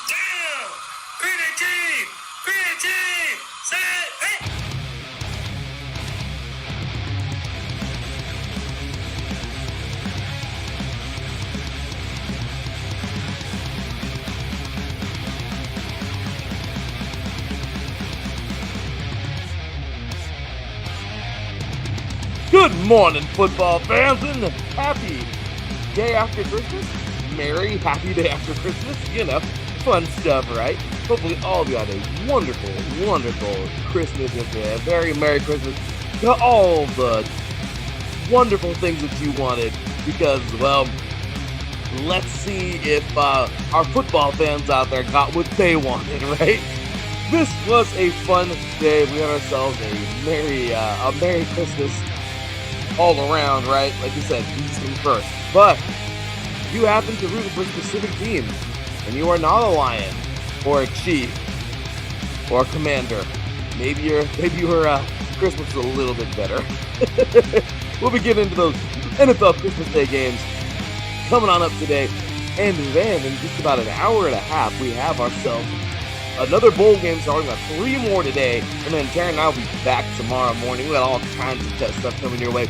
Down! Green team! Green team! Set! Hey! Good morning, football fans, and happy day after Christmas. Merry, happy day after Christmas. You know, fun stuff, right? Hopefully all of you had a wonderful, wonderful Christmas yesterday. A very Merry Christmas to all the wonderful things that you wanted because, well, let's see if our football fans out there got what they wanted, right? This was a fun day. We had ourselves a Merry Christmas all around, right? Like you said, these come first. But you happen to root for a specific team, and you are not a Lion or a Chief or a Commander. Maybe your Christmas is a little bit better. We'll be getting into those NFL Christmas Day games coming on up today. And then in just about an hour and a half, we have ourselves another bowl game starting. Got 3 more today, and then Teran and I will be back tomorrow morning. We got all kinds of test stuff coming your way.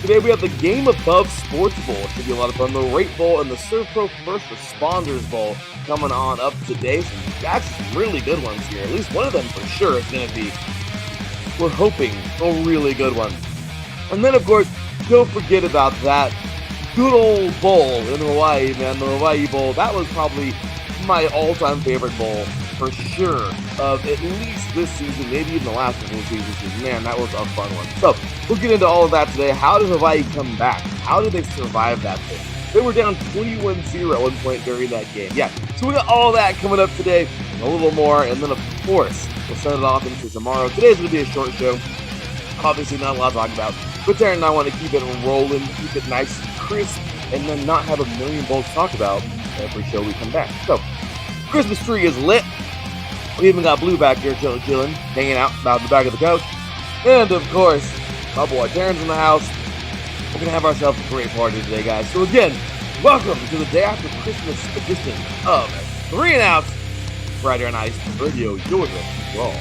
Today we have the Game Above Sports Bowl. It should be a lot of fun. The Rate Bowl and the Serve Pro First Responders Bowl coming on up today. So that's really good ones here. At least one of them for sure is going to be, we're hoping, a really good one. And then, of course, don't forget about that good old bowl in Hawaii, man. The Hawaii Bowl, that was probably my all-time favorite bowl for sure of at least this season, maybe even the last couple of seasons. Man, that was a fun one. So we'll get into all of that today. How did Hawaii come back? How did they survive that thing? They were down 21-0 at one point during that game. Yeah, so we got all that coming up today, and a little more, and then of course we'll set it off into tomorrow. Today's going to be a short show. Obviously not a lot to talk about, but Teran and I want to keep it rolling, keep it nice and crisp, and then not have a million bowls to talk about every show we come back. So Christmas tree is lit. We even got Blue back here chilling, hanging out the back of the couch. And, of course, my boy Teran's in the house. We're going to have ourselves a great party today, guys. So, again, welcome to the day after Christmas edition of 3 and Outs right here on Ice Radio, Georgia. Raw.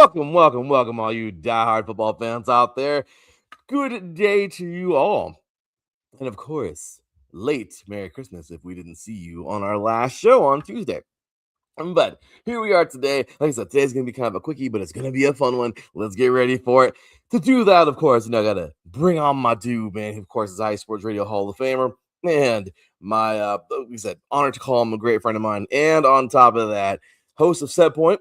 Welcome, all you diehard football fans out there. Good day to you all. And of course, late Merry Christmas if we didn't see you on our last show on Tuesday. But here we are today. Like I said, today's going to be kind of a quickie, but it's going to be a fun one. Let's get ready for it. To do that, of course, I got to bring on my dude, man. Of course, is Ice Sports Radio Hall of Famer. And my, like I said, honor to call him a great friend of mine. And on top of that, host of Set Point.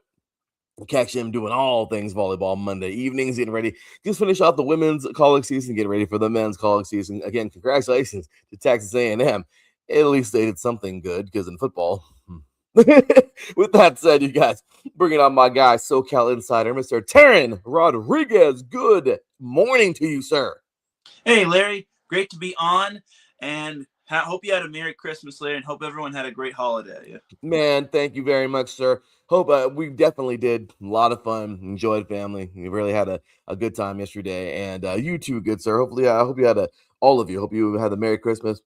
We'll catch him doing all things volleyball Monday evenings, getting ready. Just finish off the women's college season, get ready for the men's college season. Again, congratulations to Texas A&M. At least they did something good, because in football. With that said, you guys, bringing on my guy, SoCal Insider, Mr. Teran Rodriguez. Good morning to you, sir. Hey, Larry. Great to be on, and hope you had a Merry Christmas, Larry, and hope everyone had a great holiday. Man, thank you very much, sir. Hope we definitely did a lot of fun, enjoyed family. We really had a good time yesterday, and you too, good sir. Hopefully, I hope you had all of you. Hope you had a Merry Christmas.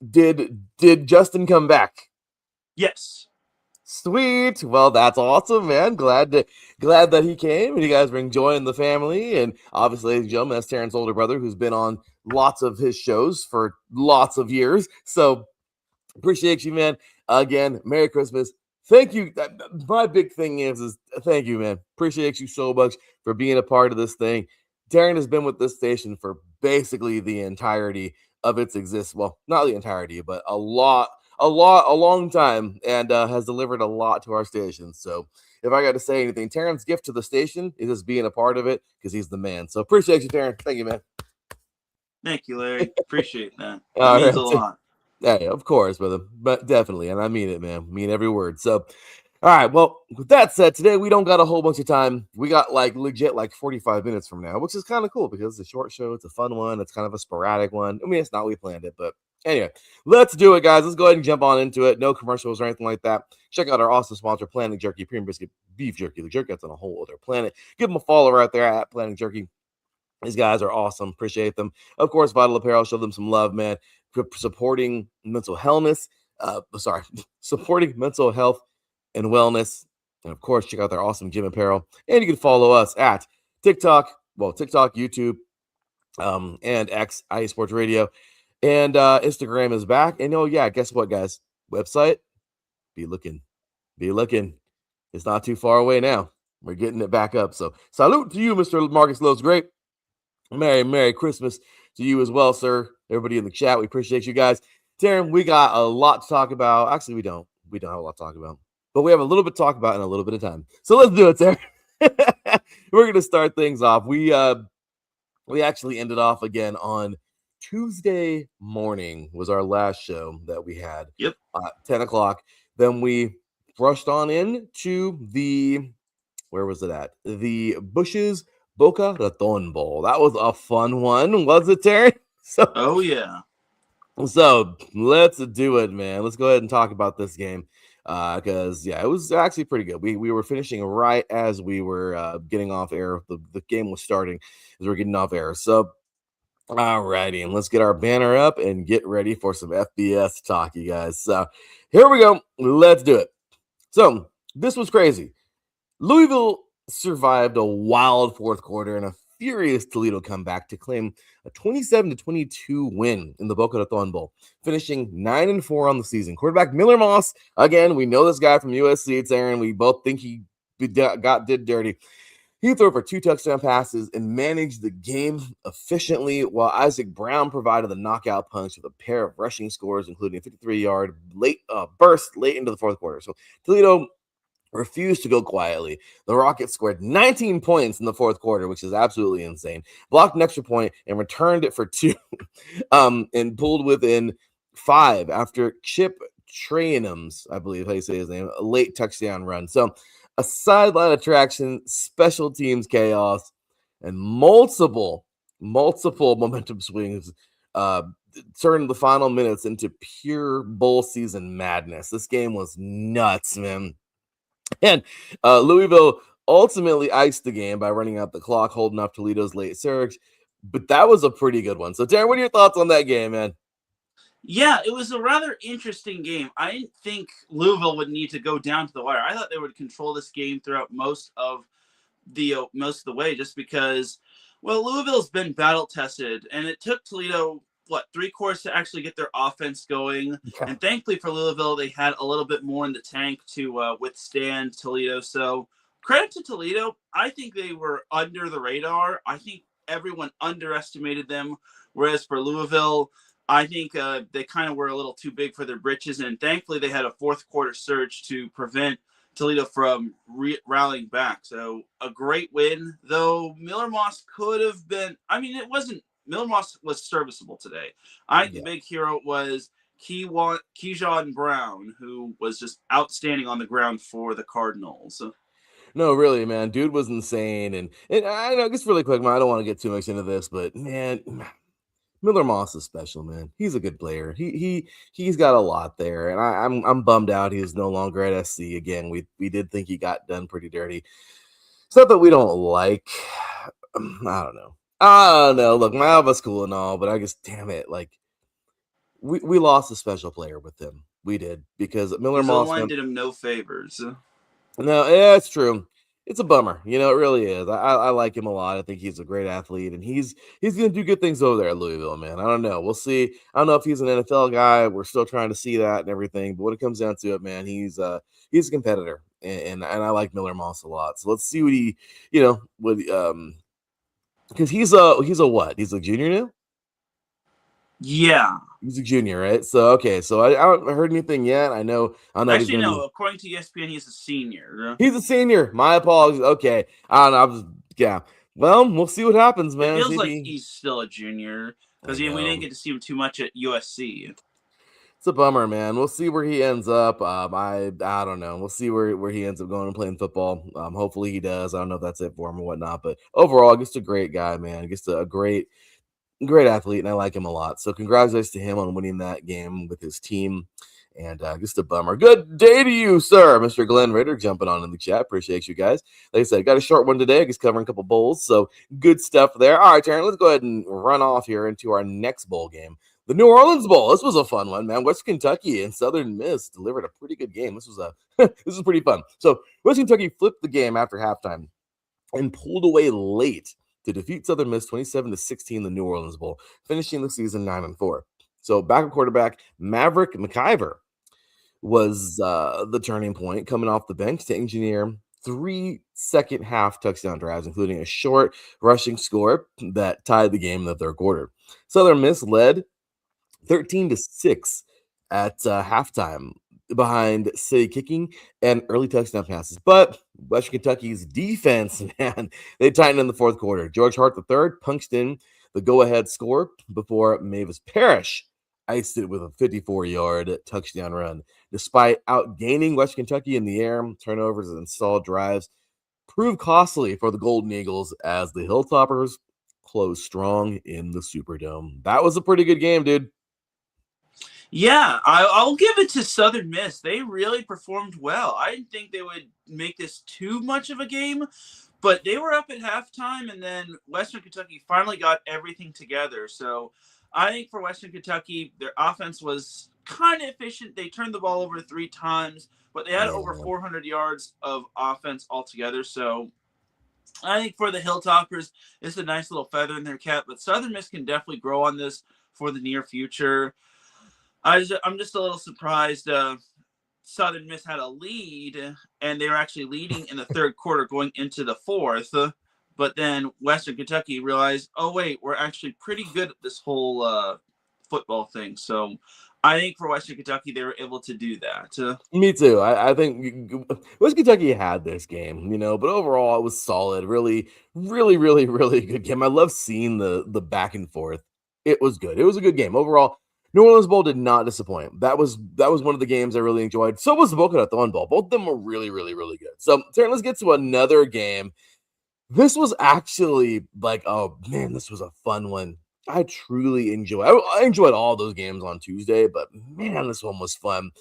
Did Justin come back? Yes. Sweet. Well, that's awesome, man. Glad that he came and you guys were enjoying the family. And obviously, ladies and gentlemen, that's Teran's older brother who's been on lots of his shows for lots of years. So appreciate you, man. Again, Merry Christmas. Thank you. My big thing is thank you, man. Appreciate you so much for being a part of this thing. Teran has been with this station for basically the entirety of its existence. Well, not the entirety, but a lot a long time, and has delivered a lot to our station. So if I got to say anything, Teran's gift to the station is just being a part of it because he's the man. So appreciate you, Teran. Thank you, man. Thank you, Larry. Appreciate that. That All means a right. lot. Yeah, of course, brother. But definitely, and I mean it, man. Mean every word. So, all right. Well, with that said, today we don't got a whole bunch of time. We got like legit like 45 minutes from now, which is kind of cool because it's a short show. It's a fun one. It's kind of a sporadic one. I mean, it's not we planned it, but anyway, let's do it, guys. Let's go ahead and jump on into it. No commercials or anything like that. Check out our awesome sponsor, Planet Jerky, Premium Biscuit Beef Jerky. The jerky that's on a whole other planet. Give them a follow right there at Planet Jerky. These guys are awesome. Appreciate them. Of course, Vital Apparel. Show them some love, man. Supporting mental wellness. Supporting mental health and wellness. And of course, check out their awesome gym apparel. And you can follow us at TikTok, YouTube, and X, IA Sports Radio. And Instagram is back. And oh yeah, guess what, guys? Website. Be looking. It's not too far away now. We're getting it back up. So salute to you, Mr. Marcus Lowe's Great. Merry Christmas to you as well, sir. Everybody in the chat, we appreciate you guys. Teran, we got a lot to talk about. Actually, we don't. We don't have a lot to talk about, but we have a little bit to talk about in a little bit of time. So let's do it, Teran. We're gonna start things off. We actually ended off again on Tuesday morning. Was our last show that we had. Yep. 10 o'clock. Then we brushed on in to the, where was it at? The Bushes Boca Raton Bowl. That was a fun one, was it, Terry? Oh yeah. So let's do it, man. Let's go ahead and talk about this game. Because it was actually pretty good. We were finishing right as we were getting off air. The game was starting as we were getting off air. So all righty, and let's get our banner up and get ready for some FBS talk, you guys. So here we go. Let's do it. So this was crazy. Louisville survived a wild fourth quarter and a furious Toledo comeback to claim a 27-22 win in the Boca Raton Bowl, finishing 9-4 on the season. Quarterback Miller Moss, again, we know this guy from USC. It's Aaron. We both think he did dirty. He threw for 2 touchdown passes and managed the game efficiently, while Isaac Brown provided the knockout punch with a pair of rushing scores, including a 53-yard burst late into the fourth quarter. So Toledo refused to go quietly. The Rockets scored 19 points in the fourth quarter, which is absolutely insane. Blocked an extra point and returned it for 2, and pulled within 5 after Chip Trayanum's, I believe how you say his name, a late touchdown run. So a sideline attraction, special teams chaos, and multiple momentum swings turned the final minutes into pure bowl season madness. This game was nuts, man. And Louisville ultimately iced the game by running out the clock, holding off Toledo's late surge. But that was a pretty good one. So, Darren, what are your thoughts on that game, man? Yeah, it was a rather interesting game. I didn't think Louisville would need to go down to the wire. I thought they would control this game throughout most of the way, just because, well, Louisville's been battle tested, and it took Toledo 3 quarters to actually get their offense going. Yeah. And thankfully for Louisville, they had a little bit more in the tank to withstand Toledo. So credit to Toledo. I think they were under the radar. I think everyone underestimated them. Whereas for Louisville, I think they kind of were a little too big for their britches. And thankfully they had a fourth quarter surge to prevent Toledo from rallying back. So a great win, though Miller Moss could have been, Miller Moss was serviceable today. The big hero was Keyshawn Brown, who was just outstanding on the ground for the Cardinals. No, really, man. Dude was insane. And I know, just really quick, man, I don't want to get too much into this, but man, Miller Moss is special, man. He's a good player. He's got a lot there, and I'm bummed out he's no longer at SC again. We did think he got done pretty dirty. It's not that we don't like. I don't know. Look, Malva's cool and all, but I just, damn it, like we lost a special player with him. We did, because Miller Moss did him no favors. No, yeah, it's true. It's a bummer, it really is. I like him a lot. I think he's a great athlete, and he's gonna do good things over there at Louisville, man. I don't know. We'll see. I don't know if he's an NFL guy. We're still trying to see that and everything. But when it comes down to it, man, he's a competitor, and I like Miller Moss a lot. So let's see what he, because he's a what? He's a junior now. Yeah. He's a junior, right? So okay, so I haven't heard anything yet. I know if he's Actually, going to no. be. According to ESPN, he's a senior. He's a senior. My apologies. Okay, I don't know. Yeah. Well, we'll see what happens, It man. See feels if like he. he's still a junior I because we didn't know. get to see him too much at USC. It's a bummer, man. We'll see where he ends up. I don't know. We'll see where he ends up going and playing football. Hopefully he does. I don't know if that's it for him or whatnot, but overall, just a great guy, man. Just a great athlete, and I like him a lot. So congratulations to him on winning that game with his team. And just a bummer. Good day to you, sir. Mr. Glenn Ritter jumping on in the chat. Appreciate you guys. Like I said, got a short one today. Just covering a couple bowls. So good stuff there. All right, Taryn, let's go ahead and run off here into our next bowl game. The New Orleans Bowl. This was a fun one, man. West Kentucky and Southern Miss delivered a pretty good game. This was this was pretty fun. So West Kentucky flipped the game after halftime and pulled away late to defeat Southern Miss 27-16 the New Orleans Bowl, finishing the season 9-4. So backup quarterback Maverick McIver was the turning point, coming off the bench to engineer 3 second half touchdown drives, including a short rushing score that tied the game in the third quarter. Southern Miss led 13-6 at halftime behind City kicking and early touchdown passes. But Western Kentucky's defense, man, they tightened in the fourth quarter. George Hart III punched in the go-ahead score before Mavis Parrish iced it with a 54-yard touchdown run. Despite outgaining Western Kentucky in the air, turnovers and stalled drives proved costly for the Golden Eagles as the Hilltoppers closed strong in the Superdome. That was a pretty good game, dude. Yeah, I'll give it to Southern Miss. They really performed well. I didn't think they would make this too much of a game, but they were up at halftime, and then Western Kentucky finally got everything together. So I think for Western Kentucky, their offense was kind of efficient. They turned the ball over 3 times, but they had over 400 yards of offense altogether. So I think for the Hilltoppers, it's a nice little feather in their cap, but Southern Miss can definitely grow on this for the near future. I'm just a little surprised. Southern Miss had a lead, and they were actually leading in the third quarter going into the fourth. But then Western Kentucky realized, oh, wait, we're actually pretty good at this whole football thing. So I think for Western Kentucky, they were able to do that. Me too. I think West Kentucky had this game, but overall it was solid. Really, really, really, really good game. I love seeing the back and forth. It was good. It was a good game overall. New Orleans Bowl did not disappoint. That was one of the games I really enjoyed. So was the Boca Raton Bowl. Both of them were really, really, really good. So, Taryn, let's get to another game. This was actually like, oh man, this was a fun one. I truly enjoyed. I enjoyed all those games on Tuesday, but man, this one was fun.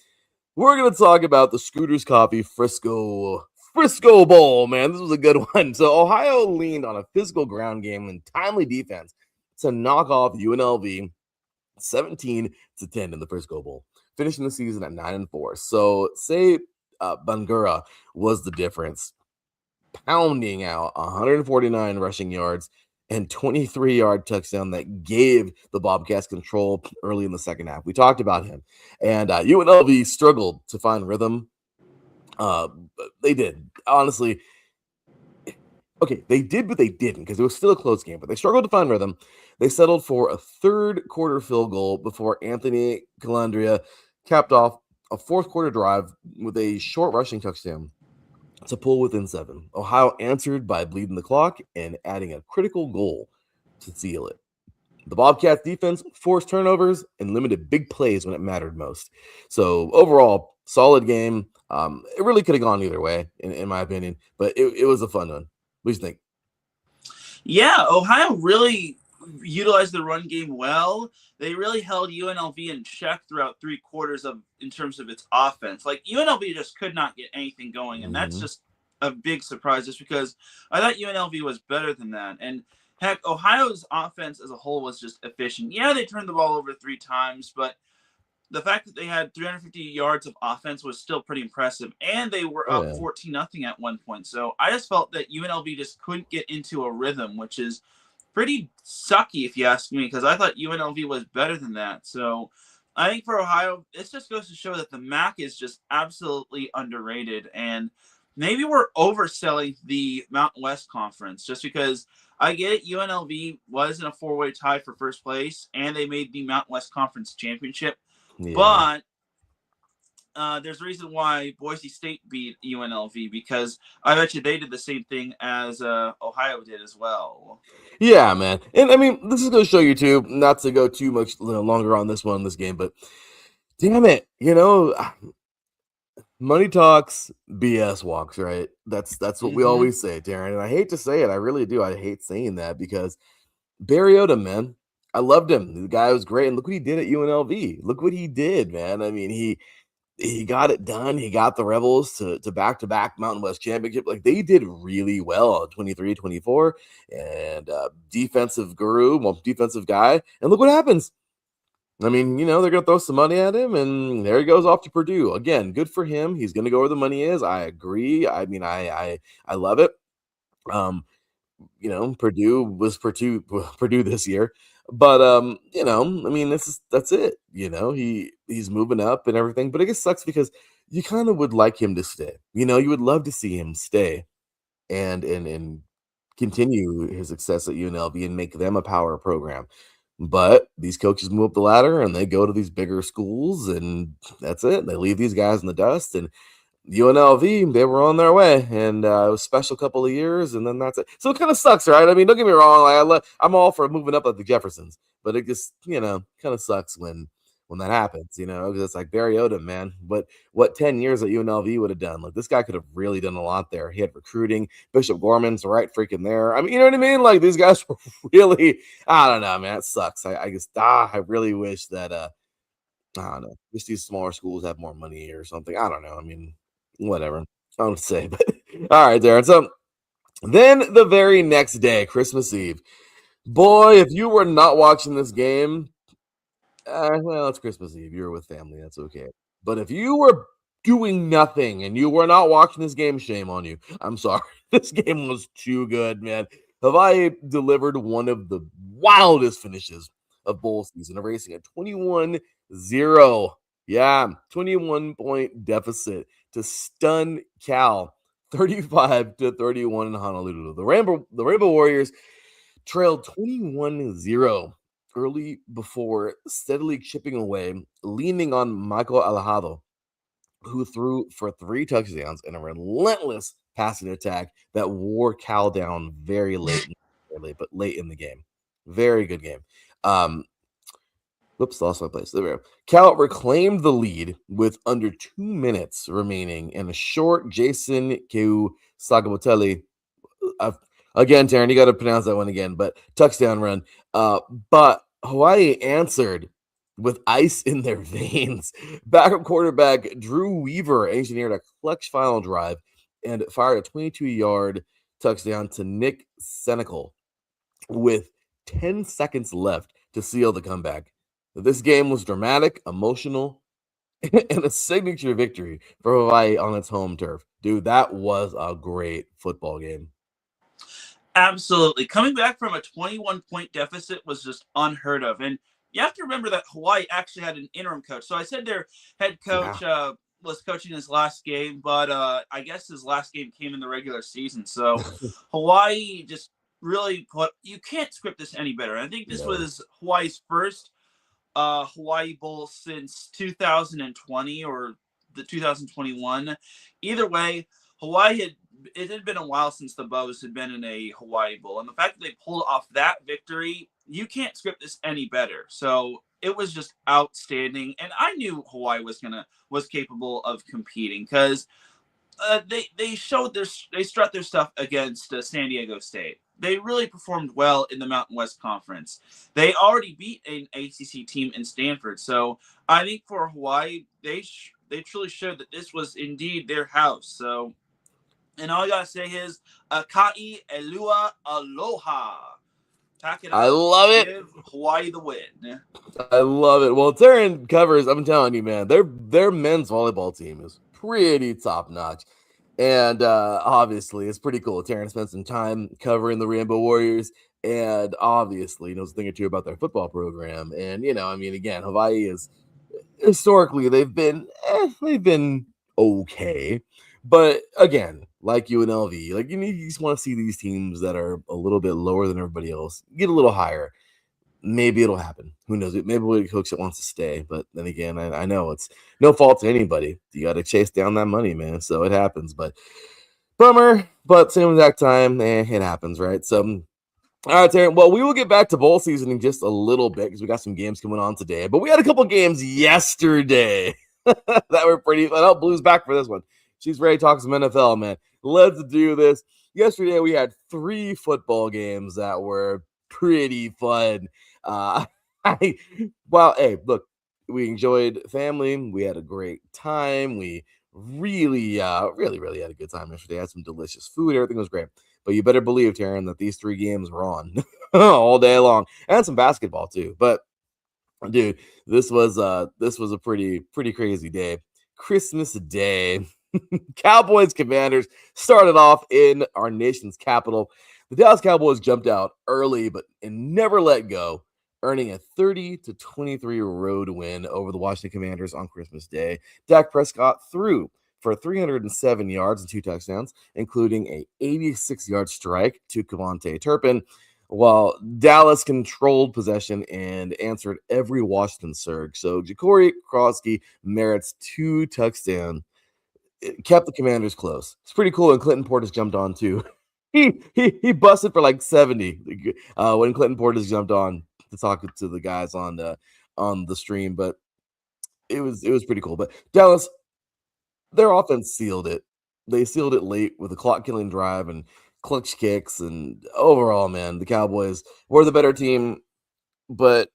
We're gonna talk about the Scooters Coffee Frisco Bowl, man. This was a good one. So Ohio leaned on a physical ground game and timely defense to knock off UNLV 17-10 in the Frisco Bowl, finishing the season at 9-4. So say Bangura was the difference, pounding out 149 rushing yards and 23-yard touchdown that gave the Bobcats control early in the second half. We talked about him. And UNLV struggled to find rhythm. They did. Honestly, okay, they did, but they didn't because it was still a close game. But they struggled to find rhythm. They settled for a third quarter field goal before Anthony Calandria capped off a fourth quarter drive with a short rushing touchdown to pull within 7. Ohio answered by bleeding the clock and adding a critical goal to seal it. The Bobcats defense forced turnovers and limited big plays when it mattered most. So overall, solid game. It really could have gone either way, in my opinion, but it was a fun one. What do you think? Yeah, Ohio really utilized the run game well. They really held UNLV in check throughout 3 quarters in terms of its offense. Like UNLV just could not get anything going, and that's just a big surprise. Just because I thought UNLV was better than that, and heck, Ohio's offense as a whole was just efficient. Yeah, they turned the ball over 3 times, but the fact that they had 350 yards of offense was still pretty impressive, and they were up 14-0 at one point. So I just felt that UNLV just couldn't get into a rhythm, which is pretty sucky if you ask me, because I thought UNLV was better than that. So I think for Ohio, it just goes to show that the MAC is just absolutely underrated, and maybe we're overselling the Mountain West Conference just because I get it. UNLV was in a four-way tie for first place, and they made the Mountain West Conference championship. Yeah. But there's a reason why Boise State beat UNLV because I bet you they did the same thing as Ohio did as well. Yeah, man. And I mean, this is going to show you too, not to go too much longer on this game, but damn it, money talks, BS walks, right? That's what we Mm-hmm. always say, Darren. And I hate to say it, I really do. I hate saying that because Barry Odom, man, I loved him. The guy was great, and look what he did at UNLV. Look what he did, man. I mean, he got it done. He got the Rebels to back-to-back Mountain West Championship. Like, they did really well on 23-24, and defensive guru, defensive guy. And look what happens. I mean, they're going to throw some money at him, and there he goes off to Purdue. Again, good for him. He's going to go where the money is. I agree. I mean, I love it. Purdue was Purdue this year. But I mean, that's it. He's moving up and everything. But it just sucks because you kind of would like him to stay. You would love to see him stay and continue his success at UNLV and make them a power program. But these coaches move up the ladder and they go to these bigger schools, and that's it. They leave these guys in the dust, and UNLV, they were on their way, and it was a special couple of years, and then that's it. So it kind of sucks, right? I mean, don't get me wrong. I'm all for moving up like the Jeffersons, but it just, kind of sucks when that happens, because it's like Barry Odom, man. What 10 years at UNLV would have done? Like, this guy could have really done a lot there. He had recruiting. Bishop Gorman's right freaking there. I mean, you know what I mean? Like, these guys were really, I don't know, man. It sucks. I really wish that, I don't know, just these smaller schools have more money or something. I don't know. I mean, whatever. I don't say, but all right, Darren. So then the very next day, Christmas Eve, boy, if you were not watching this game, well, it's Christmas Eve. You were with family. That's okay. But if you were doing nothing and you were not watching this game, shame on you. I'm sorry. This game was too good, man. Hawaii delivered one of the wildest finishes of bowl season, erasing a 21-0. Yeah, 21-point deficit to stun Cal 35-31 in Honolulu. The Rainbow Warriors trailed 21-0 early before steadily chipping away, leaning on Michael Alejado, who threw for 3 touchdowns and a relentless passing attack that wore Cal down very late in the game. Very good game. Whoops, lost my place. There we go. Cal reclaimed the lead with under 2 minutes remaining in a short Jason Keu Sagabotelli. Again, Taryn, you got to pronounce that one again, but touchdown run. But Hawaii answered with ice in their veins. Backup quarterback Drew Weaver engineered a clutch final drive and fired a 22-yard touchdown to Nick Senecal with 10 seconds left to seal the comeback. This game was dramatic, emotional, and a signature victory for Hawaii on its home turf. Dude, that was a great football game. Absolutely. Coming back from a 21-point deficit was just unheard of. And you have to remember that Hawaii actually had an interim coach. So I said their head coach was coaching his last game, but I guess his last game came in the regular season. So Hawaii just really you can't script this any better. I think this was Hawaii's first Hawaii Bowl since 2020 or the 2021. Either way, it had been a while since the Bows had been in a Hawaii Bowl. And the fact that they pulled off that victory, you can't script this any better. So it was just outstanding. And I knew Hawaii was capable of competing because they strut their stuff against San Diego State. They really performed well in the Mountain West Conference. They already beat an ACC team in Stanford. So I think for Hawaii, they truly showed that this was indeed their house. So, and all I gotta say is, Akai Elua Aloha. I love it. Give Hawaii the win. I love it. Well, Teran covers, I'm telling you, man, their men's volleyball team is pretty top notch. And obviously, it's pretty cool. Teran spent some time covering the Rainbow Warriors, and obviously knows a thing or two about their football program. And I mean, again, Hawaii is historically they've been okay, But again, like UNLV, like you just want to see these teams that are a little bit lower than everybody else get a little higher. Maybe it'll happen. Who knows? Maybe Willie Coach wants to stay, but then again, I know it's no fault to anybody. You got to chase down that money, man. So it happens. But bummer. But same exact time, it happens, right? So all right, Taryn. Well, we will get back to bowl season in just a little bit because we got some games coming on today. But we had a couple games yesterday that were pretty fun. Oh, Blue's back for this one. She's ready to talk some NFL, man. Let's do this. Yesterday, we had 3 football games that were pretty fun. Uh, well, hey, look, we enjoyed family. We had a great time. We really had a good time yesterday. Had some delicious food. Everything was great. But you better believe, Taryn, that these 3 games were on all day long, and some basketball too. But dude, this was a pretty crazy day. Christmas Day. Cowboys Commanders started off in our nation's capital. The Dallas Cowboys jumped out early, but and never let go, earning a 30-23 road win over the Washington Commanders on Christmas Day. Dak Prescott threw for 307 yards and 2 touchdowns, including a 86-yard strike to Kevontae Turpin, while Dallas controlled possession and answered every Washington surge. So Ja'Cory Krosky merits 2 touchdowns. It kept the Commanders close. It's pretty cool, and Clinton Portis jumped on too. He busted for like 70 when Clinton Portis jumped on to talk to the guys on the stream, but it was pretty cool. But Dallas, their offense sealed it. They sealed it late with a clock-killing drive and clutch kicks, and overall, man, the Cowboys were the better team, but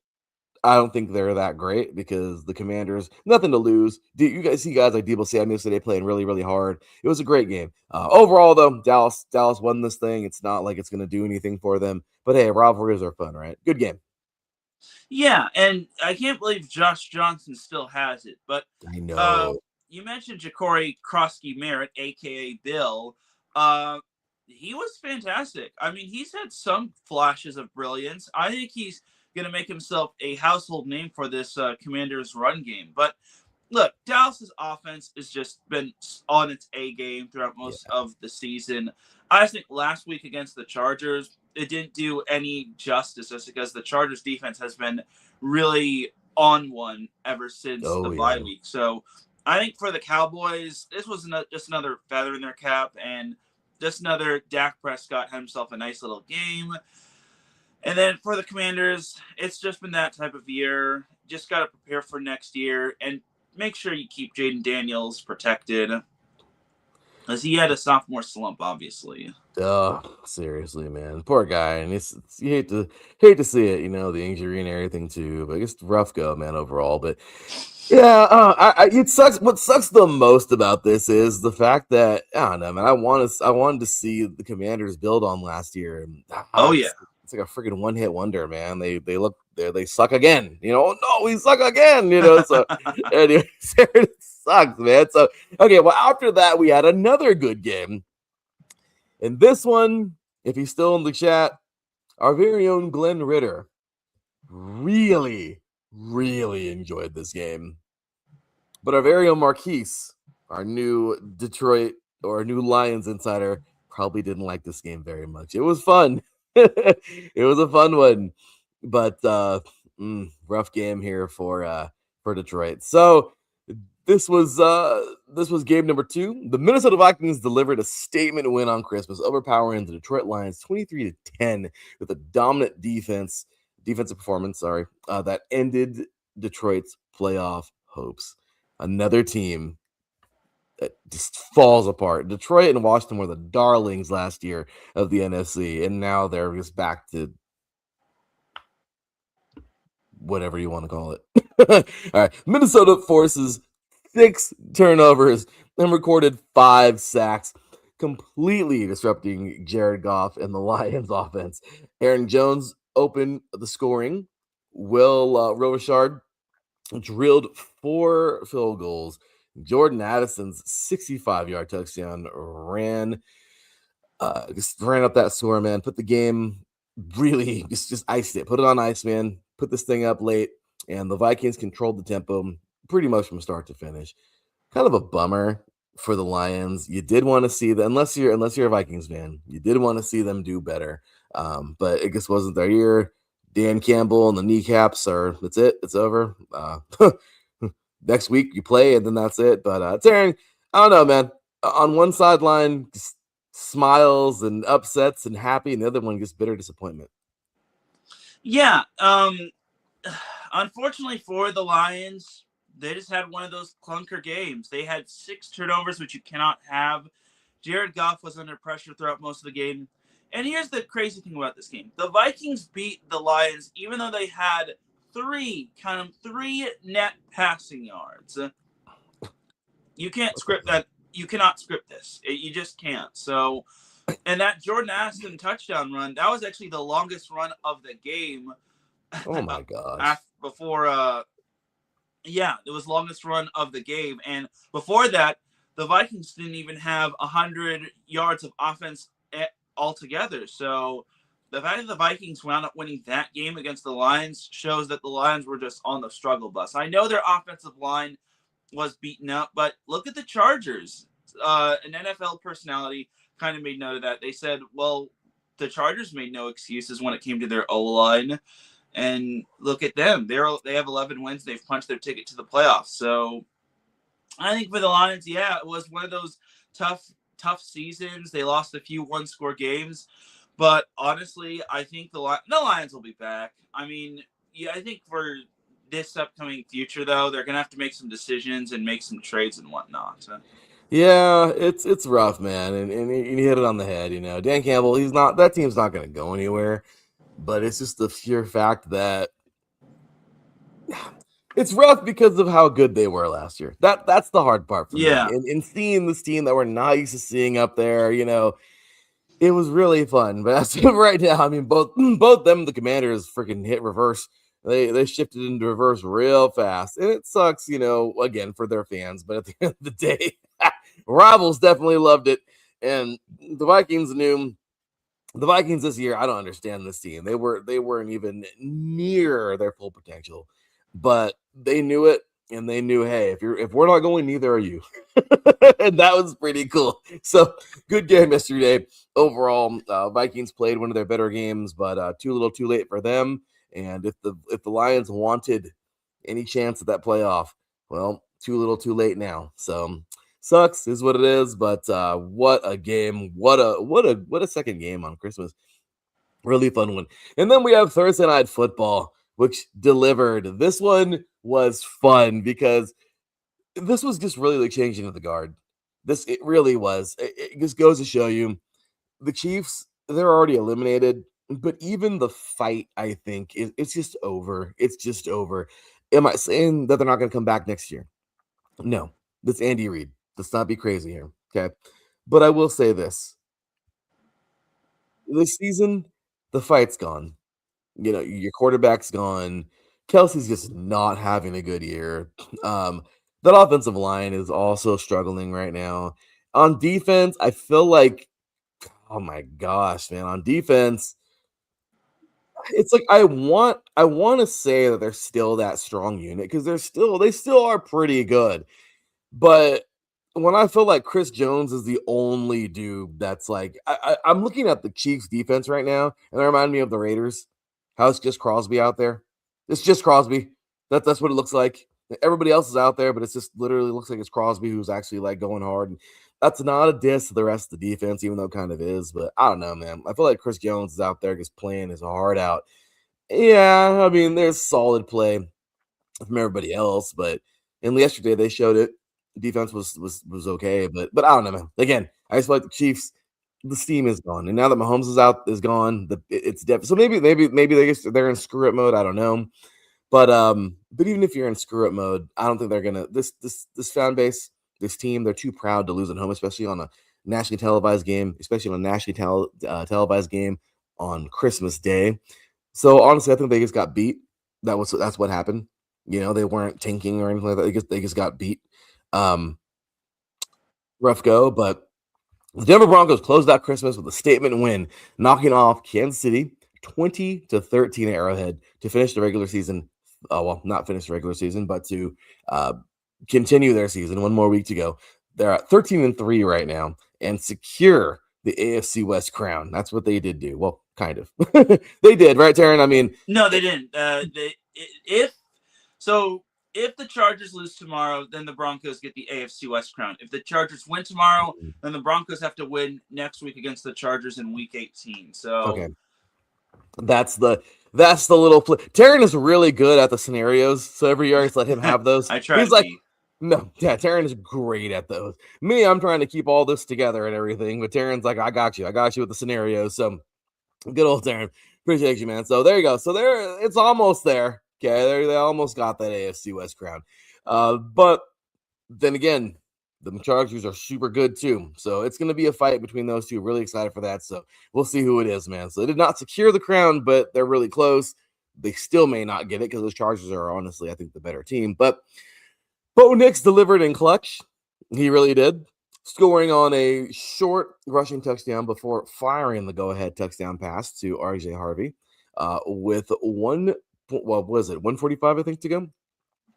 I don't think they're that great because the Commanders, nothing to lose. Do you guys see guys like Deebo Samuel today playing really, really hard? It was a great game. Overall, though, Dallas won this thing. It's not like it's going to do anything for them. But hey, rivalries are fun, right? Good game. Yeah, and I can't believe Josh Johnson still has it. But I know. you mentioned Ja'Cory Krosky Merritt, aka Bill. He was fantastic. I mean, he's had some flashes of brilliance. I think he's going to make himself a household name for this Commanders run game. But look, Dallas's offense has just been on its A game throughout most of the season. I think last week against the Chargers, it didn't do any justice just because the Chargers defense has been really on one ever since the bye week. So I think for the Cowboys, this was just another feather in their cap, and just another Dak Prescott had himself a nice little game. And then for the Commanders, it's just been that type of year. Just got to prepare for next year and make sure you keep Jaden Daniels protected, as he had a sophomore slump, obviously. Oh, seriously, man, poor guy, and it's you hate to see it, the injury and everything too. But it's rough go, man, overall. But yeah, it sucks. What sucks the most about this is the fact that I don't know, man. I wanted to see the Commanders build on last year. And, it's like a freaking one-hit wonder, man. They suck again. No, we suck again. So anyway, it sucks, man. So okay, well after that we had another good game, and this one, if he's still in the chat, our very own Glenn Ritter really enjoyed this game. But our very own Marquise, our new Detroit or new Lions insider, probably didn't like this game very much. It was fun. It was a fun one, but rough game here for Detroit. So this was game number 2. The Minnesota Vikings delivered a statement win on Christmas, overpowering the Detroit Lions 23-10 with a dominant defensive performance. That ended Detroit's playoff hopes. Another team that just falls apart. Detroit and Washington were the darlings last year of the NFC, and now they're just back to whatever you want to call it. All right, Minnesota forces 6 turnovers and recorded 5 sacks, completely disrupting Jared Goff and the Lions offense. Aaron Jones opened the scoring. Will Rochard drilled 4 field goals. Jordan Addison's 65-yard touchdown ran up that score, man. Put the game really just iced it. Put it on ice, man. Put this thing up late, and the Vikings controlled the tempo pretty much from start to finish. Kind of a bummer for the Lions. You did want to see that, unless you're a Vikings fan, you did want to see them do better. But it just wasn't their year. Dan Campbell and the kneecaps are that's it. It's over. Next week you play and then that's it. But Teran, I don't know, man. On one sideline, just smiles and upsets and happy, and the other one just bitter disappointment. Yeah. Unfortunately for the Lions, they just had one of those clunker games. They had 6 turnovers, which you cannot have. Jared Goff was under pressure throughout most of the game. And here's the crazy thing about this game. The Vikings beat the Lions even though they had 3 net passing yards. You can't script that. You cannot script this. You just can't. So, and that Jordan Addison touchdown run, that was actually the longest run of the game. Oh my gosh. Before, yeah, it was longest run of the game. And before that, the Vikings didn't even have 100 yards of offense altogether. So the fact that the Vikings wound up winning that game against the Lions shows that the Lions were just on the struggle bus. I know their offensive line was beaten up, but look at the Chargers. An NFL personality kind of made note of that. They said, well, the Chargers made no excuses when it came to their O-line. And look at them. They have 11 wins. They've punched their ticket to the playoffs. So I think for the Lions, yeah, it was one of those tough seasons. They lost a few one-score games. But honestly, I think the Lions will be back. I mean, yeah, I think for this upcoming future, though, they're going to have to make some decisions and make some trades and whatnot. So. Yeah, it's rough, man, and you hit it on the head. Dan Campbell, that team's not going to go anywhere. But it's just the sheer fact that it's rough because of how good they were last year. That's the hard part for me. And seeing this team that we're not used to seeing up there, it was really fun. But as of right now, I mean, both them and the Commanders freaking hit reverse. They shifted into reverse real fast. And it sucks, again, for their fans. But at the end of the day, rivals definitely loved it. And the Vikings knew. The Vikings this year, I don't understand this team. They weren't even near their full potential, but they knew it, and they knew, hey, if we're not going, neither are you. And that was pretty cool. So good game yesterday. Overall, Vikings played one of their better games, but too little, too late for them. And if the Lions wanted any chance at that playoff, well, too little, too late now. So. Sucks is what it is, but what a game. What a second game on Christmas. Really fun one. And then we have Thursday Night Football, which delivered. This one was fun because this was just really the changing of the guard. It really was. It just goes to show you the Chiefs, they're already eliminated, but even the fight, I think, it's just over. It's just over. Am I saying that they're not going to come back next year? No. That's Andy Reid. Let's not be crazy here, okay? But I will say this. This season, the fight's gone. Your quarterback's gone. Kelsey's just not having a good year. That offensive line is also struggling right now. On defense, I feel like, oh my gosh, man, on defense, it's like I want to say that they're still that strong unit because they still are pretty good. But when I feel like Chris Jones is the only dude that's like, I'm looking at the Chiefs defense right now, and they remind me of the Raiders. How it's just Crosby out there. It's just Crosby. That's what it looks like. Everybody else is out there, but it's just literally looks like it's Crosby who's actually like going hard. And that's not a diss to the rest of the defense, even though it kind of is. But I don't know, man. I feel like Chris Jones is out there just playing his heart out. Yeah, I mean, there's solid play from everybody else, but yesterday they showed it. Defense was okay, but I don't know, man. Again, I just feel like the Chiefs, the steam is gone, and now that Mahomes is gone, it's definitely so maybe they're in screw up mode. I don't know, but even if you're in screw up mode, I don't think they're gonna this fan base, this team, they're too proud to lose at home, especially on a nationally televised game, televised game on Christmas Day. So honestly, I think they just got beat. That's what happened. They weren't tanking or anything like that. They just got beat. Rough go, but the Denver Broncos closed out Christmas with a statement win, knocking off Kansas City 20-13 at Arrowhead to finish the regular season. Well, not finish the regular season, but to continue their season. One more week to go. they're at 13-3 right now and secure the AFC West crown. That's what they did do. Well, kind of. They did, right, Teran? I mean, No, they didn't. If the Chargers lose tomorrow, then the Broncos get the AFC West crown. If the Chargers win tomorrow, then the Broncos have to win next week against the Chargers in Week 18. So okay. That's the little play. Teran is really good at the scenarios, so every year I just let him have those. I try He's to like, be. no, yeah, Teran is great at those. Me, I'm trying to keep all this together and everything, but Teran's like, I got you with the scenarios. So good old Teran, appreciate you, man. So there you go. So it's almost there. Okay, they almost got that AFC West crown. But then again, the Chargers are super good too. So it's going to be a fight between those two. Really excited for that. So we'll see who it is, man. So they did not secure the crown, but they're really close. They still may not get it because those Chargers are honestly, I think, the better team. But Bo Nix delivered in clutch. He really did. Scoring on a short rushing touchdown before firing the go-ahead touchdown pass to RJ Harvey with 1:45, I think, to go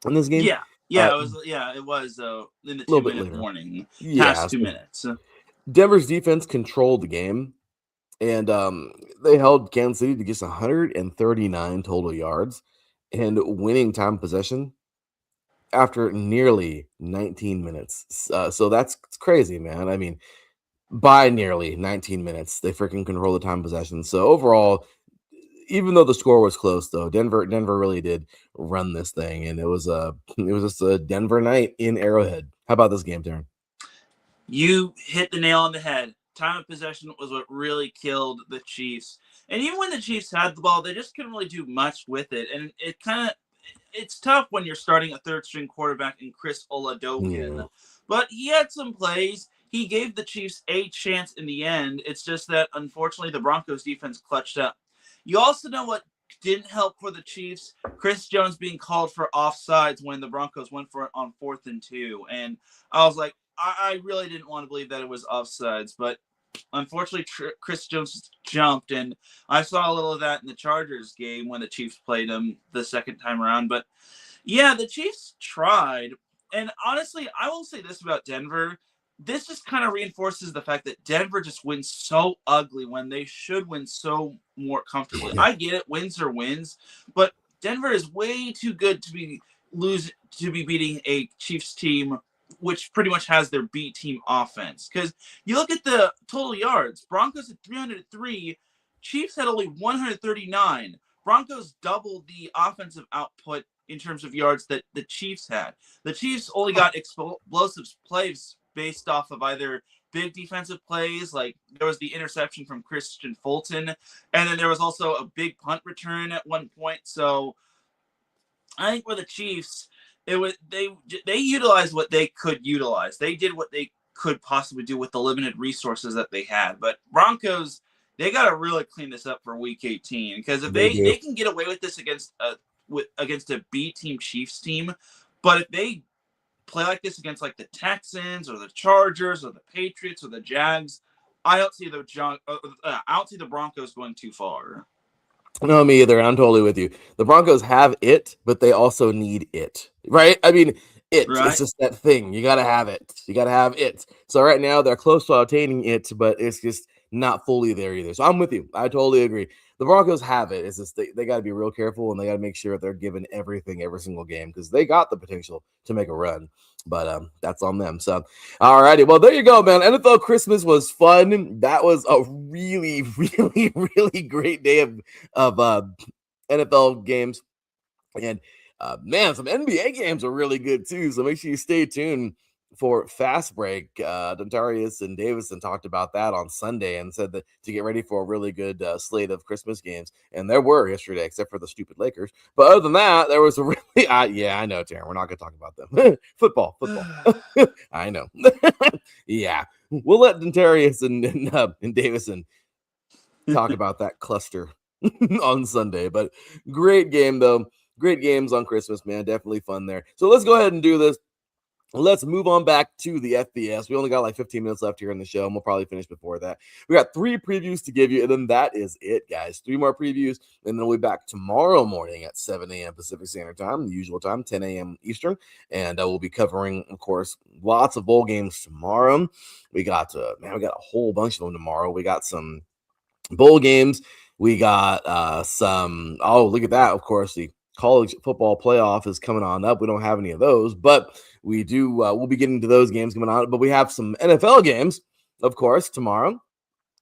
in this game. Yeah, it was in the 2-minute warning. Past 2 minutes. Denver's defense controlled the game, and they held Kansas City to just 139 total yards and winning time possession after nearly 19 minutes. So that's crazy, man. I mean, by nearly 19 minutes, they freaking control the time possession. So overall, even though the score was close, though, Denver really did run this thing, and it was just a Denver night in Arrowhead. How about this game, Teran? You hit the nail on the head. Time of possession was what really killed the Chiefs. And even when the Chiefs had the ball, they just couldn't really do much with it. And it's tough when you're starting a third-string quarterback in Chris Oladokun. Yeah. But he had some plays. He gave the Chiefs a chance in the end. It's just that, unfortunately, the Broncos defense clutched up. You also know what didn't help for the Chiefs? Chris Jones being called for offsides when the Broncos went for it on 4th and 2. And I was like, I really didn't want to believe that it was offsides. But unfortunately, Chris Jones jumped. And I saw a little of that in the Chargers game when the Chiefs played them the second time around. But, yeah, the Chiefs tried. And honestly, I will say this about Denver. This just kind of reinforces the fact that Denver just wins so ugly when they should win so more comfortably. I get it, wins are wins, but Denver is way too good to be beating a Chiefs team which pretty much has their B team offense. Because you look at the total yards, Broncos at 303, Chiefs had only 139. Broncos doubled the offensive output in terms of yards that the Chiefs had. The Chiefs only got explosive plays based off of either big defensive plays, like there was the interception from Christian Fulton, and then there was also a big punt return at one point. So I think for the Chiefs, it was they utilized what they could utilize. They did what they could possibly do with the limited resources that they had. But Broncos, they got to really clean this up for Week 18, because if they can get away with this against a B team Chiefs team, but if they play like this against like the Texans or the Chargers or the Patriots or the Jags, I don't see the Broncos going too far. No, me either. I'm totally with you. The Broncos have it, but they also need it, right? I mean, it's just that thing. You got to have it. You got to have it. So right now they're close to obtaining it, but it's just not fully there either. So I'm with you. I totally agree. The Broncos have it. It's just they got to be real careful, and they got to make sure they're given everything every single game, because they got the potential to make a run. But that's on them. So, all righty. Well, there you go, man. NFL Christmas was fun. That was a really, really, really great day of NFL games. And, man, some NBA games are really good, too. So make sure you stay tuned for Fast Break. Dontarius and Davison talked about that on Sunday and said that to get ready for a really good slate of Christmas games. And there were yesterday, except for the stupid Lakers. But other than that, there was a really, yeah, I know, Teran, we're not going to talk about them. Football. I know. Yeah, we'll let Dontarius and Davison talk about that cluster on Sunday. But great game, though. Great games on Christmas, man. Definitely fun there. So let's go ahead and do this. let's move on back to the FBS. We only got like 15 minutes left here in the show, and we'll probably finish before that. We got 3 previews to give you, and then that is it, guys. 3 more previews, and then we'll be back tomorrow morning at 7 a.m. Pacific Standard Time, the usual time, 10 a.m. Eastern, and we'll be covering, of course, lots of bowl games tomorrow. We got we got a whole bunch of them tomorrow. We got some bowl games. We got some. Oh, look at that! Of course, the college football playoff is coming on up. We don't have any of those, but we do. We'll be getting to those games coming on. But we have some NFL games, of course, tomorrow.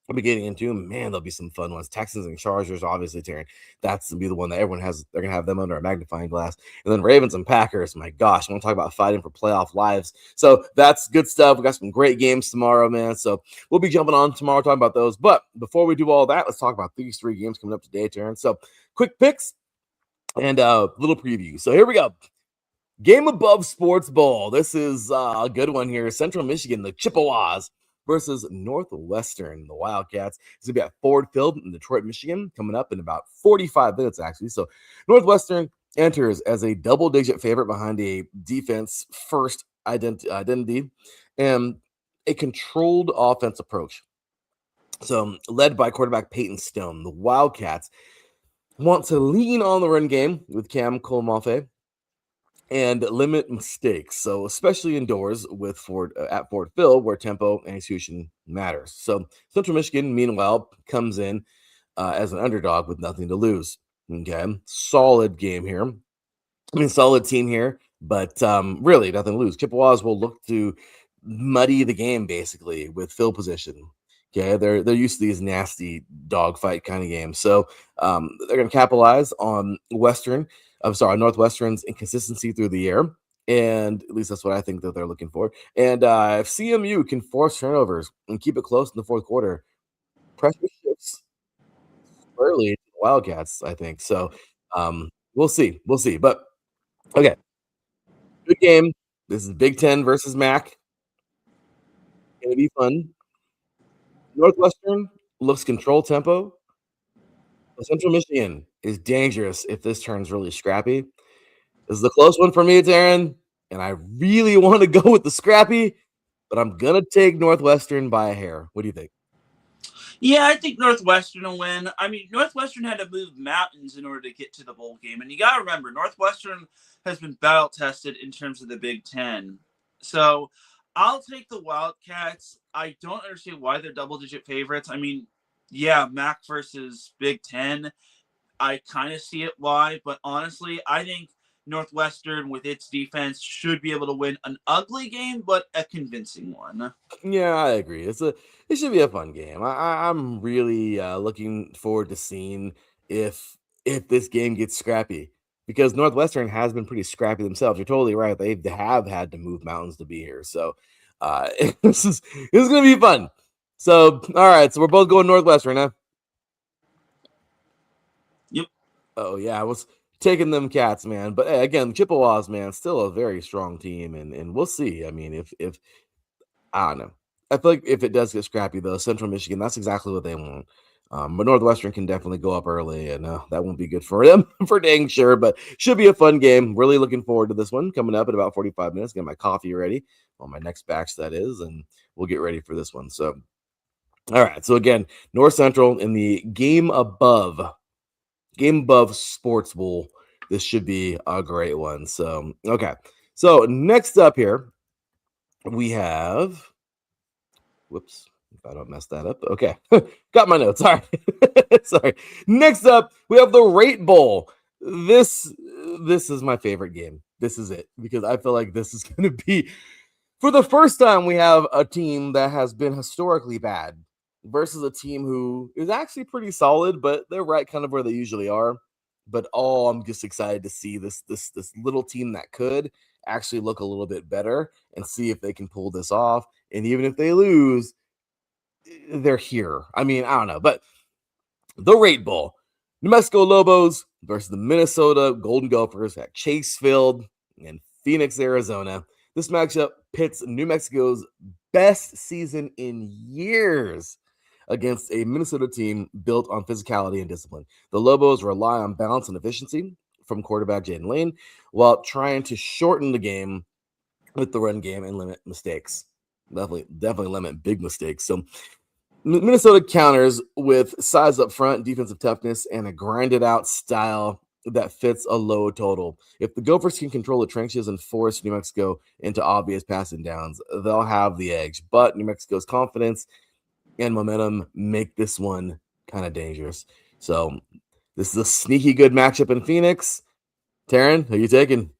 We'll be getting into, man, there'll be some fun ones. Texans and Chargers, obviously, Teran. That's to be the one that everyone has. They're going to have them under a magnifying glass. And then Ravens and Packers. My gosh, I want to talk about fighting for playoff lives. So that's good stuff. We got some great games tomorrow, man. So we'll be jumping on tomorrow talking about those. But before we do all that, let's talk about these 3 games coming up today, Teran. So quick picks and a little preview. So here we go. Game Above Sports Bowl. This is a good one here. Central Michigan, the Chippewas versus Northwestern, the Wildcats. It's going to be at Ford Field in Detroit, Michigan, coming up in about 45 minutes, actually. So Northwestern enters as a double-digit favorite behind a defense-first identity and a controlled offense approach. So led by quarterback Peyton Stone, the Wildcats want to lean on the run game with Cam Colmafe and limit mistakes. So especially indoors with Ford at Ford Field, where tempo and execution matters. So Central Michigan, meanwhile, comes in as an underdog with nothing to lose. Okay, solid game here. I mean, solid team here, but really nothing to lose. Chippewas will look to muddy the game basically with field position. Okay, they're used to these nasty dogfight kind of games, so they're going to capitalize on Northwestern's inconsistency through the air, and at least that's what I think that they're looking for. And if CMU can force turnovers and keep it close in the fourth quarter, pressure shifts early to the Wildcats, I think. So we'll see, but okay, good game. This is Big Ten versus MAC. Gonna be fun. Northwestern looks control tempo. Central Michigan is dangerous if this turns really scrappy. This is a close one for me, Teran, and I really want to go with the scrappy, but I'm gonna take Northwestern by a hair. What do you think? Yeah, I think Northwestern will win. I mean, Northwestern had to move mountains in order to get to the bowl game. And you got to remember, Northwestern has been battle tested in terms of the Big Ten. So I'll take the Wildcats. I don't understand why they're double-digit favorites. I mean, yeah, MAC versus Big Ten. I kind of see it why. But honestly, I think Northwestern, with its defense, should be able to win an ugly game, but a convincing one. Yeah, I agree. It should be a fun game. I'm really looking forward to seeing if this game gets scrappy because Northwestern has been pretty scrappy themselves. You're totally right. They have had to move mountains to be here. So uh, this is gonna be fun. So all right, so we're both going Northwestern, huh? Yep. Oh yeah, I was taking them Cats, man. But hey, again, Chippewas, man, still a very strong team, and we'll see. I mean, if I don't know. I feel like if it does get scrappy, though, Central Michigan, that's exactly what they want. But Northwestern can definitely go up early, and that won't be good for them for dang sure. But should be a fun game. Really looking forward to this one coming up in about 45 minutes. Get my coffee ready on my next batch, that is, and we'll get ready for this one. So, all right. So again, North Central in the game above Sports Bowl. This should be a great one. So, okay. So next up here, we have. Whoops. If I don't mess that up. Okay. Got my notes. All right. Sorry. Next up, we have the Rate Bowl. This is my favorite game. This is it because I feel like this is going to be for the first time we have a team that has been historically bad versus a team who is actually pretty solid, but they're right kind of where they usually are. But I'm just excited to see this little team that could actually look a little bit better and see if they can pull this off. And even if they lose, they're here. I mean, I don't know, but the Rate Bowl, New Mexico Lobos versus the Minnesota Golden Gophers at Chase Field in Phoenix, Arizona. This matchup pits New Mexico's best season in years against a Minnesota team built on physicality and discipline. The Lobos rely on balance and efficiency from quarterback Jaden Lane while trying to shorten the game with the run game and limit mistakes. Definitely limit big mistakes. So Minnesota counters with size up front, defensive toughness, and a grinded out style that fits a low total. If the Gophers can control the trenches and force New Mexico into obvious passing downs, they'll have the edge. But New Mexico's confidence and momentum make this one kind of dangerous. So this is a sneaky good matchup in Phoenix. Teran, who are you taking?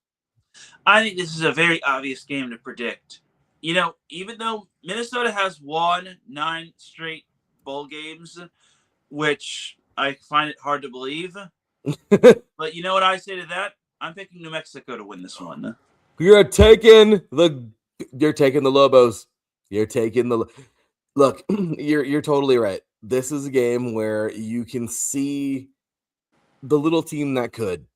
I think this is a very obvious game to predict. You know, even though Minnesota has won 9 straight bowl games, which I find it hard to believe, but you know what I say to that? I'm picking New Mexico to win this one. You're taking the Lobos. You're taking the look. You're totally right. This is a game where you can see the little team that could.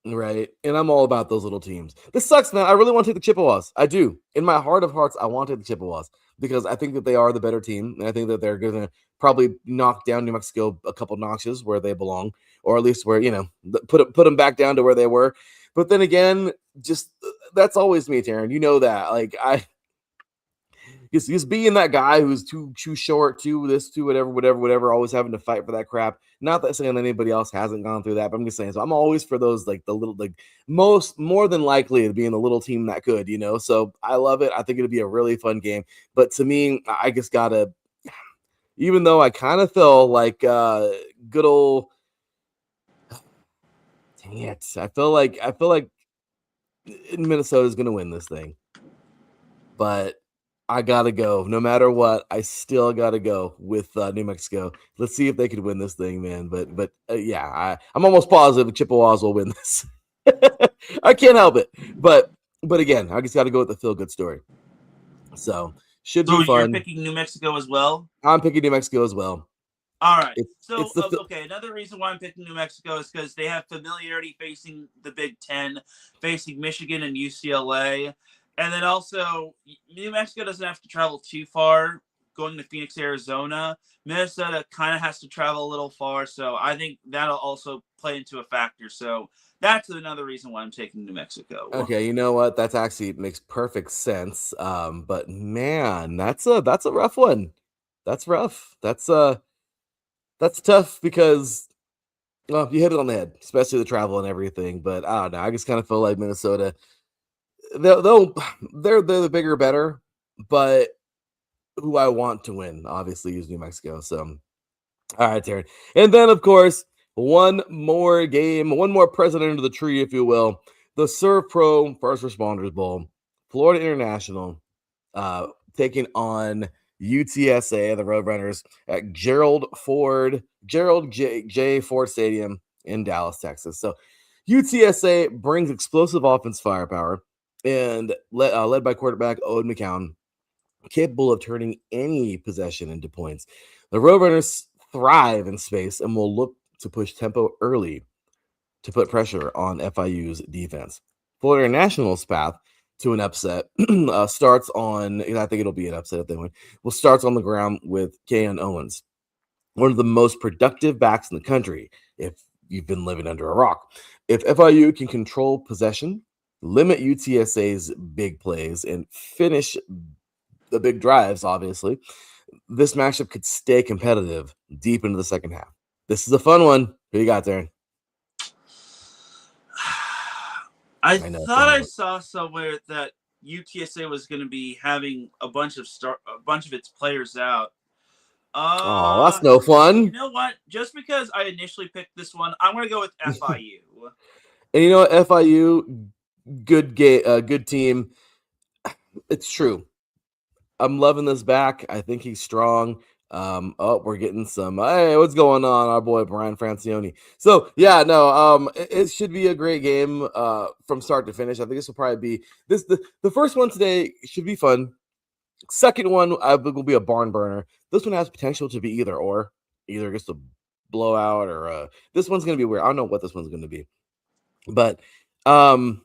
Right. And I'm all about those little teams. This sucks, man. I really want to take the Chippewas. I do. In my heart of hearts, I want to take the Chippewas because I think that they are the better team. And I think that they're going to probably knock down New Mexico a couple notches where they belong, or at least where, put them back down to where they were. But then again, just that's always me, Teran. You know that. Like, just being that guy who's too short, too this, too whatever, always having to fight for that crap. Not that saying that anybody else hasn't gone through that, but I'm just saying. So I'm always for those like the little more than likely to being the little team that could, So I love it. I think it'll be a really fun game. But to me, I just gotta, even though I kind of feel like good old, dang it, I feel like Minnesota's gonna win this thing, but I gotta go. No matter what, I still gotta go with New Mexico. Let's see if they could win this thing, man. But yeah, I'm almost positive the Chippewas will win this. I can't help it. But again, I just got to go with the feel good story. So should be fun. So you're picking New Mexico as well? I'm picking New Mexico as well. All right. Okay, another reason why I'm picking New Mexico is because they have familiarity facing the Big Ten, facing Michigan and UCLA. And then also, New Mexico doesn't have to travel too far going to Phoenix, Arizona. Minnesota kind of has to travel a little far, so I think that'll also play into a factor. So that's another reason why I'm taking New Mexico. Okay, you know what? That's actually makes perfect sense. But man, that's a rough one. That's rough. That's tough because well, you hit it on the head, especially the travel and everything. But I don't know. I just kind of feel like Minnesota. They're the bigger, better, but who I want to win obviously is New Mexico. So, all right, Teran, and then of course one more game, one more president under the tree, if you will, the Serve Pro First Responders Bowl, Florida International, taking on UTSA, the Roadrunners, at Gerald J. Ford Stadium in Dallas, Texas. So, UTSA brings explosive offense firepower and led by quarterback Owen McCown, capable of turning any possession into points. The Roadrunners thrive in space and will look to push tempo early to put pressure on FIU's defense. Florida International's path to an upset starts on, I think it'll be an upset if they win, starts on the ground with Keon Owens, one of the most productive backs in the country if you've been living under a rock. If FIU can control possession, limit UTSA's big plays, and finish the big drives, obviously, this matchup could stay competitive deep into the second half. This is a fun one. Who you got there? I thought I saw somewhere that UTSA was going to be having a bunch of its players out. Oh, that's no fun. You know what? Just because I initially picked this one, I'm going to go with FIU. And you know what? FIU, good team. It's true. I'm loving this back. I think he's strong. We're getting some. Hey, what's going on, our boy Brian Francione? So yeah, no. It should be a great game. From start to finish. I think this will probably be the first one today should be fun. Second one, I think will be a barn burner. This one has potential to be either just a blowout or this one's gonna be weird. I don't know what this one's gonna be, but Teran,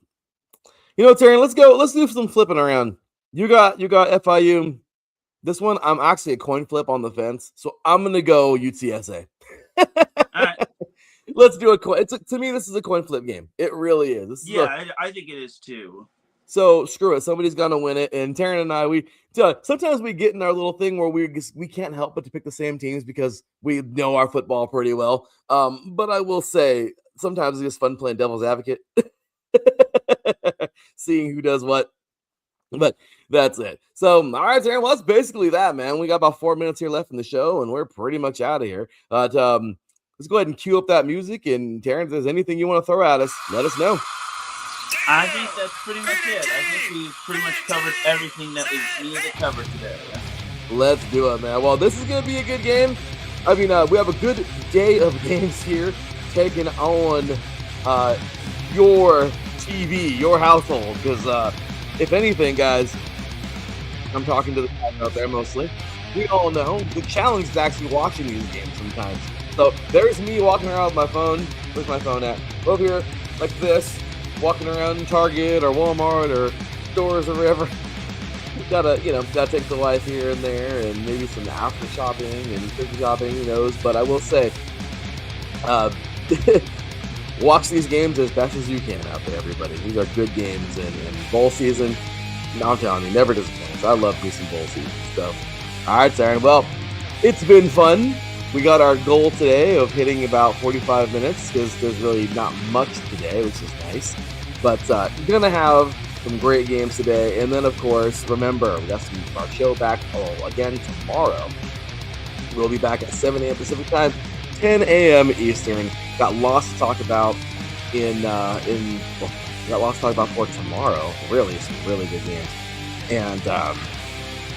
let's go. Let's do some flipping around. You got FIU. This one, I'm actually a coin flip on the fence, so I'm gonna go UTSA. All right. Let's do a coin. To me, this is a coin flip game. It really is. I think it is too. So screw it. Somebody's gonna win it. And Teran and I, sometimes we get in our little thing where we can't help but to pick the same teams because we know our football pretty well. But I will say sometimes it's just fun playing devil's advocate, seeing who does what. But that's it. So, all right, Teran. Well, that's basically that, man. We got about 4 minutes here left in the show, and we're pretty much out of here. But let's go ahead and cue up that music. And Teran, if there's anything you want to throw at us, let us know. I think that's pretty much it. I think we've pretty much covered everything that we needed to cover today. Let's do it, man. Well, this is going to be a good game. I mean, we have a good day of games here taking on your TV, your household. Because if anything, guys, I'm talking to the guys out there mostly. We all know the challenge is actually watching these games sometimes. So there's me walking around with my phone. Where's my phone at? Over here, like this. Walking around Target or Walmart or stores or wherever. Gotta take the wife here and there and maybe some after shopping and Christmas shopping, who knows. But I will say, watch these games as best as you can out there, everybody. These are good games, and bowl season, I'm telling you, never disappoints. I love me some bowl season stuff. All right, Teran. Well, it's been fun. We got our goal today of hitting about 45 minutes because there's really not much today, which is nice. But going to have some great games today. And then, of course, remember, we got our show back again tomorrow. We'll be back at 7 a.m. Pacific time, 10 a.m. Eastern. Got lots to talk about got lots to talk about for tomorrow. Really, some really good games. And,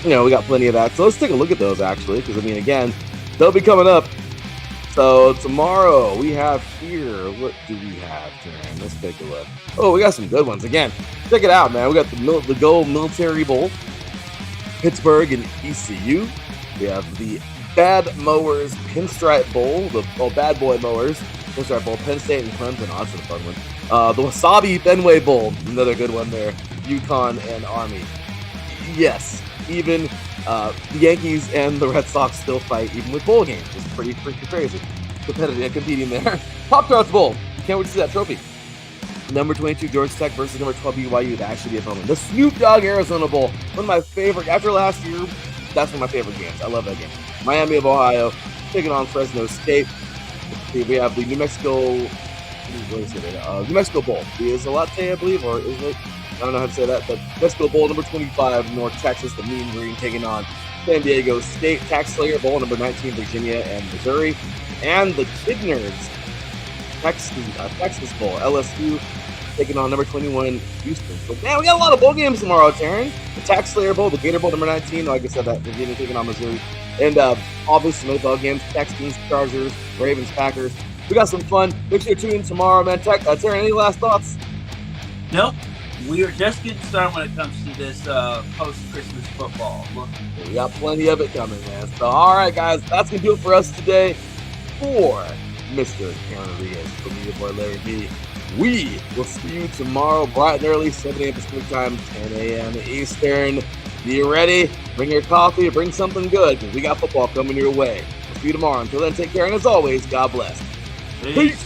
we got plenty of that. So let's take a look at those, actually, because, again, they'll be coming up. So tomorrow we have here, what do we have, Teran? Let's take a look. Oh, we got some good ones. Again, check it out, man. We got the Gold Military Bowl, Pittsburgh and ECU. We have the Bad Mowers Pinstripe Bowl, Bad Boy Mowers Pinstripe Bowl, Penn State and Clemson. Oh, that's a fun one. The Wasabi Fenway Bowl, another good one there. UConn and Army. Yes, even the Yankees and the Red Sox still fight, even with bowl games. It's pretty crazy. Competitive and competing there. Pop-Tarts Bowl. Can't wait to see that trophy. Number 22, Georgia Tech versus number 12, BYU. That should be a fun one. The Snoop Dogg Arizona Bowl. One of my favorite. After last year, that's one of my favorite games. I love that game. Miami of Ohio taking on Fresno State. We have the New Mexico Bowl. Is a latte, I believe, or is it? I don't know how to say that, but Let's Go Bowl number 25, North Texas, the Mean Green taking on San Diego State. Tax Slayer Bowl number 19, Virginia and Missouri. And the Kid Nerds Texas Bowl, LSU taking on number 21, Houston. So, man, we got a lot of bowl games tomorrow, Teran. The Tax Slayer Bowl, the Gator Bowl number 19, like I said, that Virginia taking on Missouri. And obviously, some other games, Texans, Chargers, Ravens, Packers. We got some fun. Make sure to tune in tomorrow, man. Teran, any last thoughts? Nope. We are just getting started when it comes to this post-Christmas football. We got plenty of it coming, man. So, all right, guys, that's going to do it for us today. For Mr. Teran Rodriguez, for me, your boy Larry B. We will see you tomorrow, bright and early, 7 a.m. Pacific time, 10 a.m. Eastern. Be ready. Bring your coffee. Bring something good, because we got football coming your way. We'll see you tomorrow. Until then, take care, and as always, God bless. Peace.